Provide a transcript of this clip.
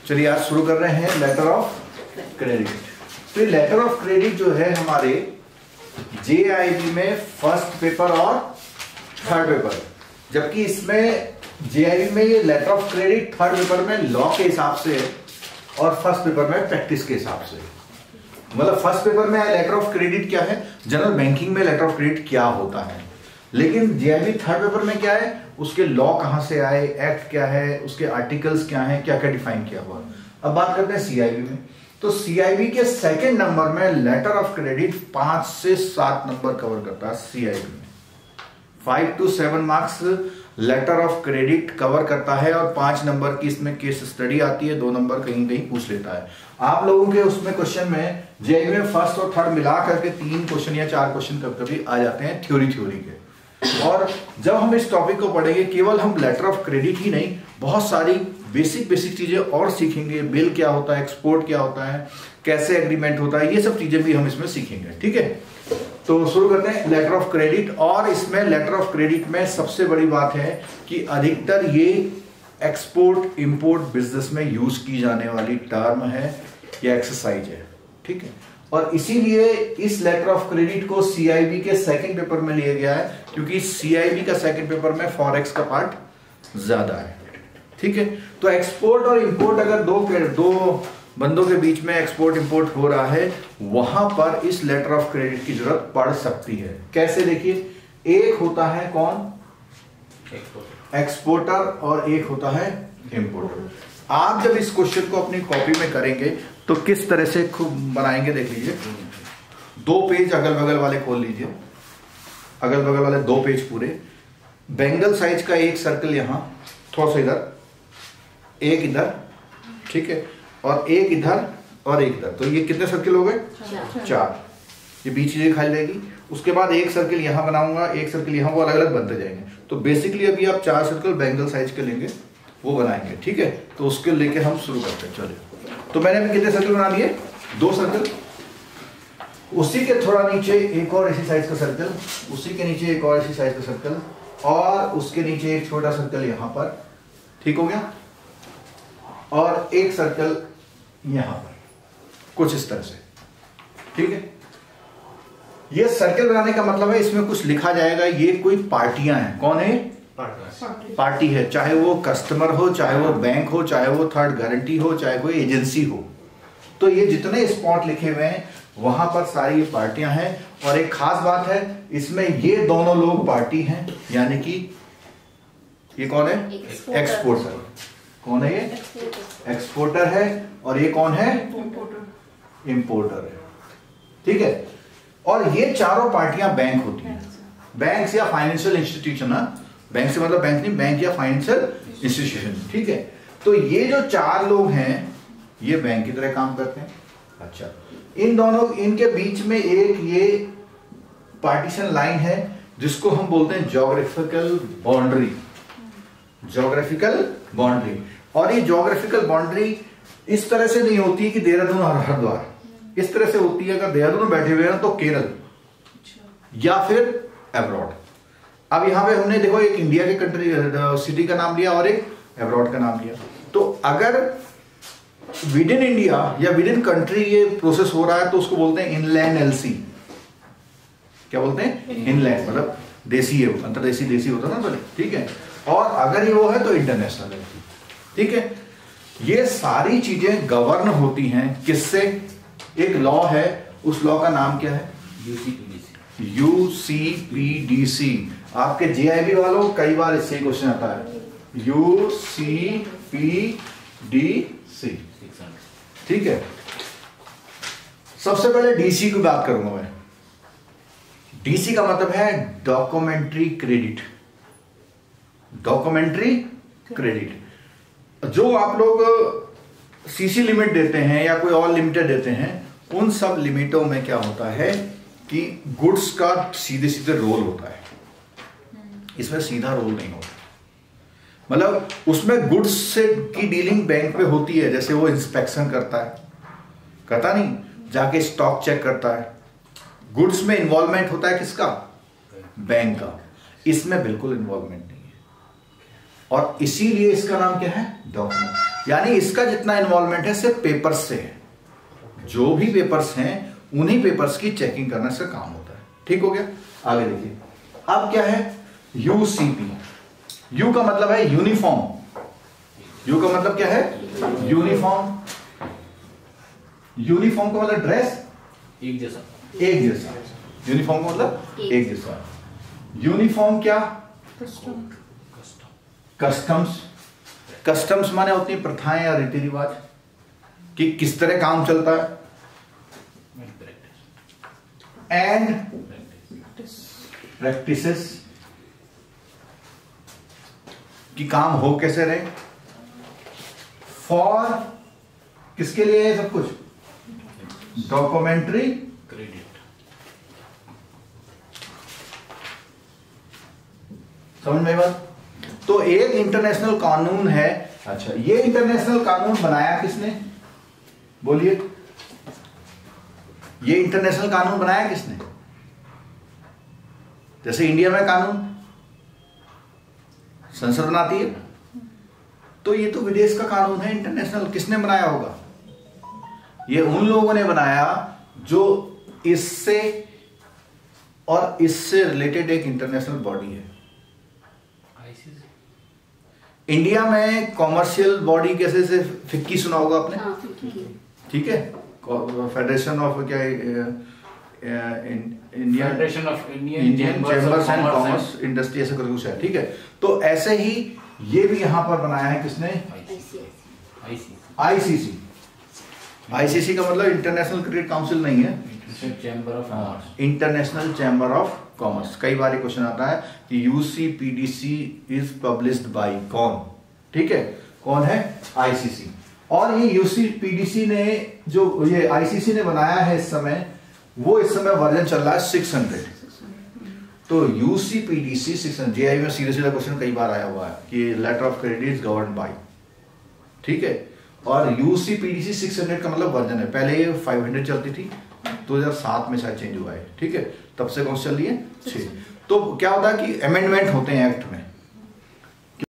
चलिए आज शुरू कर रहे हैं लेटर ऑफ क्रेडिट। तो ये लेटर ऑफ क्रेडिट जो है हमारे जेआईबी में फर्स्ट पेपर और थर्ड पेपर, जबकि इसमें जेआईबी में ये letter of credit third paper में लॉ के हिसाब से है और फर्स्ट पेपर में प्रैक्टिस के हिसाब से। मतलब फर्स्ट पेपर में लेटर ऑफ क्रेडिट क्या है, जनरल बैंकिंग में लेटर ऑफ क्रेडिट क्या होता है, लेकिन जेआईबी थर्ड पेपर में क्या है, उसके लॉ कहां से आए, एक्ट क्या है, उसके आर्टिकल्स क्या हैं, क्या क्या डिफाइन किया हुआ। अब बात करते हैं सीआईबी में। तो सीआईबी के सेकंड नंबर में लेटर ऑफ क्रेडिट 5 से 7 नंबर कवर करता है। सीआईबी में 5 to 7 marks letter of credit cover करता है और 5 नंबर की इसमें केस स्टडी आती है, 2 नंबर कहीं कहीं पूछ लेता है। आप लोगों के उसमें क्वेश्चन में जेईई में फर्स्ट और थर्ड मिला करके 3 क्वेश्चन या 4 क्वेश्चन कभी आ जाते हैं थ्योरी के। और जब हम इस टॉपिक को पढ़ेंगे केवल हम लेटर ऑफ क्रेडिट ही नहीं, बहुत सारी बेसिक चीजें और सीखेंगे। बिल क्या होता है, एक्सपोर्ट क्या होता है, कैसे एग्रीमेंट होता है, ये सब चीजें भी हम इसमें सीखेंगे। ठीक है, तो शुरू करते हैं लेटर ऑफ क्रेडिट। और इसमें लेटर ऑफ क्रेडिट में सबसे बड़ी बात है कि अधिकतर ये एक्सपोर्ट इंपोर्ट बिजनेस में यूज की जाने वाली टर्म है या एक्सरसाइज है। ठीक है, और इसीलिए इस लेटर ऑफ क्रेडिट को सीआईबी के सेकंड पेपर में लिया गया है, क्योंकि सीआईबी का सेकंड पेपर में फॉरेक्स का पार्ट ज्यादा है। ठीक है, तो एक्सपोर्ट और इंपोर्ट अगर दो बंदों के बीच में एक्सपोर्ट इंपोर्ट हो रहा है, वहां पर इस लेटर ऑफ क्रेडिट की जरूरत पड़ सकती है। कैसे, देखिए, एक होता है कौन, एक्सपोर्टर, और एक होता है इंपोर्टर। आप जब इस क्वेश्चन को अपनी कॉपी में करेंगे तो किस तरह से खूब बनाएंगे, देख लीजिए। 2 पेज अगल बगल वाले खोल लीजिए, अगल बगल वाले 2 पेज पूरे। बेंगल साइज का एक सर्कल यहां, थोड़ा सा इधर, एक इधर, ठीक है, और एक इधर और एक इधर। तो ये कितने सर्कल हो गए? 4। ये बीच चीजें खाली रहेगी। उसके बाद एक सर्कल यहां बनाऊंगा, एक सर्कल यहां, वो अलग अलग बनते जाएंगे। तो बेसिकली अभी आप 4 सर्कल बेंगल साइज के लेंगे, वो बनाएंगे। ठीक है, तो उसके लेके हम शुरू करते हैं। चलिए, तो मैंने अभी कितने सर्कल बना दिए? 2 सर्कल। उसी के थोड़ा नीचे एक और इसी साइज का सर्कल, उसी के नीचे एक और इसी साइज का सर्कल, और उसके नीचे एक छोटा सर्कल यहां पर। ठीक हो गया, और एक सर्कल यहां पर, कुछ इस तरह से। ठीक है, ये सर्कल बनाने का मतलब है इसमें कुछ लिखा जाएगा। ये कोई पार्टियां हैं। कौन है? पार्टी है, चाहे वो कस्टमर हो, चाहे वो बैंक हो, चाहे वो थर्ड गारंटी हो, चाहे कोई एजेंसी हो। तो ये जितने स्पॉट लिखे हुए हैं वहां पर सारी ये पार्टियां हैं। और एक खास बात है इसमें, ये दोनों लोग पार्टी हैं, यानी कि ये कौन है? एक्सपोर्टर। कौन है ये? एक्सपोर्टर है। और ये कौन है? इंपोर्टर है। ठीक है, और ये चारों पार्टियां बैंक होती हैं, बैंक या फाइनेंशियल इंस्टीट्यूशन। बैंक से मतलब बैंक नहीं, बैंक या फाइनेंशियल इंस्टीट्यूशन। ठीक है, तो ये जो 4 लोग हैं ये बैंक की तरह काम करते हैं। अच्छा, इन दोनों, इनके बीच में एक ये पार्टीशन लाइन है जिसको हम बोलते हैं ज्योग्राफिकल बाउंड्री। Geographical boundary. और ये ज्योग्राफिकल बाउंड्री इस तरह से नहीं होती कि देहरादून और हरिद्वार, इस तरह से होती है। अगर देहरादून बैठे हुए हैं तो केरल या फिर अब्रॉड। अब यहां पे हमने देखो एक इंडिया के कंट्री सिटी का नाम लिया और एक अब्रॉड का नाम लिया। तो अगर विद इन इंडिया या विद इन कंट्री ये प्रोसेस हो रहा है तो उसको बोलते हैं इनलैंड एलसी। क्या बोलते हैं? इनलैंड, मतलब देसी है, अंतरदेशी देसी होता ना। ठीक है, और अगर ये वो है तो इंटरनेशनल है। ठीक है, ये सारी चीजें गवर्न होती हैं किससे? एक लॉ है, उस लॉ का नाम क्या है? यूसीपीडीसी। आपके जेआईबी वालों कई बार इससे क्वेश्चन आता है, यूसीपीडीसी। ठीक है, सबसे पहले डीसी की बात करूंगा मैं। डीसी का मतलब है डॉक्यूमेंट्री क्रेडिट। डॉक्यूमेंट्री क्रेडिट, जो आप लोग सीसी लिमिट देते हैं या कोई और लिमिटेड देते हैं, उन सब लिमिटों में क्या होता है कि गुड्स का सीधे सीधे रोल होता है। इसमें सीधा रोल नहीं होता। मतलब उसमें गुड्स से की डीलिंग बैंक पे होती है, जैसे वो इंस्पेक्शन करता है, करता नहीं, जाके स्टॉक चेक करता है। गुड्स में इन्वॉल्वमेंट होता है किसका? बैंक का। इसमें बिल्कुल इन्वॉल्वमेंट नहीं है, और इसीलिए इसका नाम क्या है? डॉक्यूमेंट। यानी इसका जितना इन्वॉल्वमेंट है सिर्फ पेपर्स से है, जो भी पेपर्स हैं उन्हीं पेपर्स की चेकिंग करना इसका काम होता है। ठीक हो गया, आगे देखिए। अब क्या है यूसीपी, यू का मतलब है यूनिफॉर्म, यू का मतलब क्या है यूनिफॉर्म, यूनिफॉर्म का मतलब ड्रेस एक जैसा, एक जैसा, यूनिफॉर्म का मतलब एक जैसा। यूनिफॉर्म क्या कस्टम्स, कस्टम्स माने होती है प्रथाएं या रीति रिवाज कि किस तरह काम चलता है, एंड प्रैक्टिसेस कि काम हो कैसे रहे, फॉर किसके लिए है सब कुछ, डॉक्यूमेंट्री क्रेडिट। समझ में बात। तो एक इंटरनेशनल कानून है। अच्छा, ये इंटरनेशनल कानून बनाया किसने, बोलिए, ये इंटरनेशनल कानून बनाया किसने? जैसे इंडिया में कानून संसद बनाती है, तो ये तो विदेश का कानून है इंटरनेशनल, किसने बनाया होगा? ये उन लोगों ने बनाया जो इससे और इससे रिलेटेड एक इंटरनेशनल बॉडी है। इंडिया में कॉमर्शियल बॉडी कैसे से फिक्की सुना होगा आपने? हाँ, फिक्की। ठीक है, फेडरेशन ऑफ क्या Indian federation of Indian chambers and commerce industry ऐसे कुछ है। ठीक है, तो ऐसे ही ये भी यहां पर बनाया है किसने? आईसीसी। आईसीसी का मतलब इंटरनेशनल क्रिकेट काउंसिल नहीं है, chamber of commerce, international chamber of commerce. कई बार क्वेश्चन आता है कि यूसीपीडीसी इज पब्लिश्ड बाय कौन? ठीक है, कौन है? आईसीसी। और ये यूसीपीडीसी ने जो ये आईसीसी ने बनाया है इस समय, वो इस समय वर्जन चल रहा है 600। तो यूसीपीडीसी 600, जेआई में सीधा सीधा क्वेश्चन कई बार आया हुआ है कि letter of credit is govern by, ठीक है। और यूसीपीडीसी 600 का मतलब वर्जन है, पहले ये 500 चलती थी, 2007 में शायद चेंज हुआ है, ठीक है, तब से कौन सी चल रही है 6। तो क्या होता है कि अमेंडमेंट होते हैं एक्ट में,